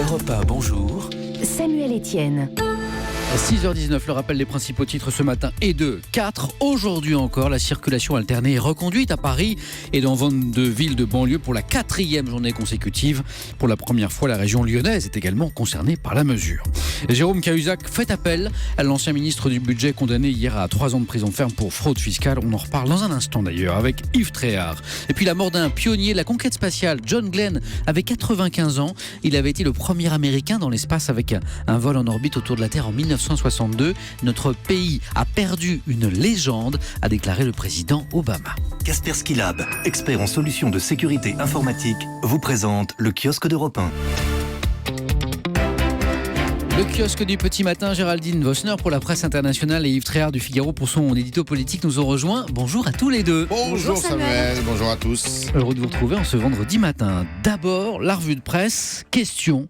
Europe 1, bonjour. Samuel Etienne. 6h19, le rappel des principaux titres ce matin est de 4. Aujourd'hui encore, la circulation alternée est reconduite à Paris et dans 22 villes de banlieue pour la 4e journée consécutive. Pour la première fois, la région lyonnaise est également concernée par la mesure. Jérôme Cahuzac fait appel à l'ancien ministre du Budget condamné hier à 3 ans de prison ferme pour fraude fiscale. On en reparle dans un instant d'ailleurs avec Yves Tréhard. Et puis la mort d'un pionnier de la conquête spatiale, John Glenn, avait 95 ans. Il avait été le premier Américain dans l'espace avec un vol en orbite autour de la Terre en 1962. Notre pays a perdu une légende, a déclaré le président Obama. Kaspersky Lab, expert en solutions de sécurité informatique, vous présente le kiosque d'Europe 1. Le kiosque du petit matin, Géraldine Vosner pour la presse internationale et Yves Tréhard du Figaro pour son édito politique nous ont rejoints. Bonjour à tous les deux. Bonjour Samuel, bonjour à tous. Heureux de vous retrouver en ce vendredi matin. D'abord, la revue de presse. Question,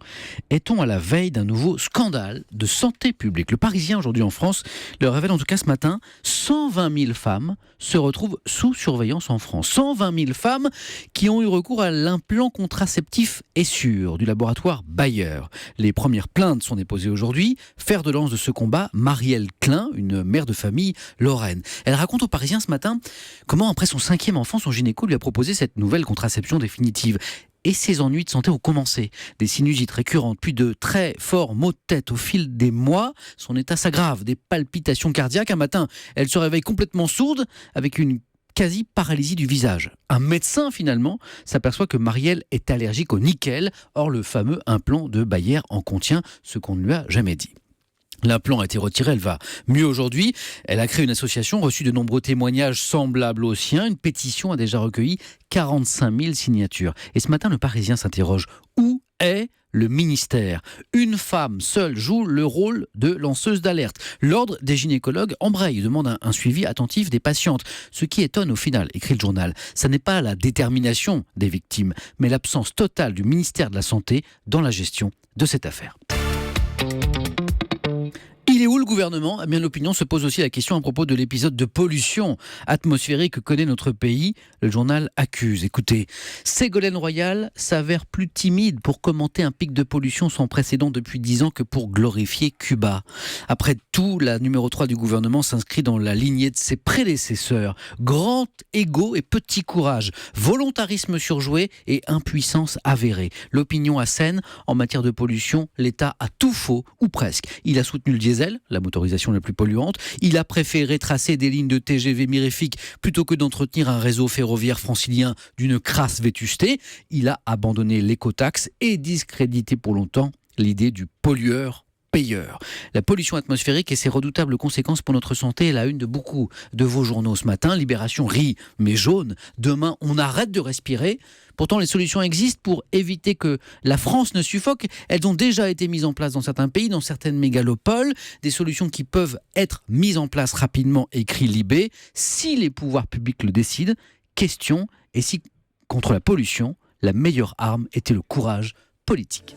est-on à la veille d'un nouveau scandale de santé publique ? Le Parisien aujourd'hui en France le révèle en tout cas ce matin. 120 000 femmes se retrouvent sous surveillance en France. 120 000 femmes qui ont eu recours à l'implant contraceptif Essure du laboratoire Bayer. Les premières plaintes sont déposées aujourd'hui. Fer de lance de ce combat, Marielle Klein, une mère de famille lorraine. Elle raconte aux Parisiens ce matin comment après son 5e enfant, son gynéco lui a proposé cette nouvelle contraception définitive. Et ses ennuis de santé ont commencé. Des sinusites récurrentes, puis de très forts maux de tête au fil des mois. Son état s'aggrave, des palpitations cardiaques. Un matin, elle se réveille complètement sourde avec une quasi-paralysie du visage. Un médecin, finalement, s'aperçoit que Marielle est allergique au nickel. Or, le fameux implant de Bayer en contient, ce qu'on ne lui a jamais dit. L'implant a été retiré, elle va mieux aujourd'hui. Elle a créé une association, reçu de nombreux témoignages semblables aux siens. Une pétition a déjà recueilli 45 000 signatures. Et ce matin, le Parisien s'interroge. Où est le ministère ? Une femme seule joue le rôle de lanceuse d'alerte. L'ordre des gynécologues embraye, demande un suivi attentif des patientes. Ce qui étonne au final, écrit le journal, ça n'est pas la détermination des victimes, mais l'absence totale du ministère de la Santé dans la gestion de cette affaire. Il est où le gouvernement ? Eh bien, l'opinion se pose aussi la question à propos de l'épisode de pollution atmosphérique que connaît notre pays. Le journal accuse. Écoutez, Ségolène Royal s'avère plus timide pour commenter un pic de pollution sans précédent depuis 10 ans que pour glorifier Cuba. Après tout, la numéro 3 du gouvernement s'inscrit dans la lignée de ses prédécesseurs. Grand égo et petit courage, volontarisme surjoué et impuissance avérée. L'opinion assène, en matière de pollution, l'État a tout faux, ou presque. Il a soutenu le diesel, la motorisation la plus polluante. Il a préféré tracer des lignes de TGV mirifiques plutôt que d'entretenir un réseau ferroviaire francilien d'une crasse vétusté. Il a abandonné l'écotaxe et discrédité pour longtemps l'idée du pollueur payeur. La pollution atmosphérique et ses redoutables conséquences pour notre santé est la une de beaucoup de vos journaux ce matin. Libération rit, mais jaune. Demain, on arrête de respirer. Pourtant, les solutions existent pour éviter que la France ne suffoque. Elles ont déjà été mises en place dans certains pays, dans certaines mégalopoles. Des solutions qui peuvent être mises en place rapidement, écrit Libé, si les pouvoirs publics le décident. Question, et si contre la pollution, la meilleure arme était le courage politique ?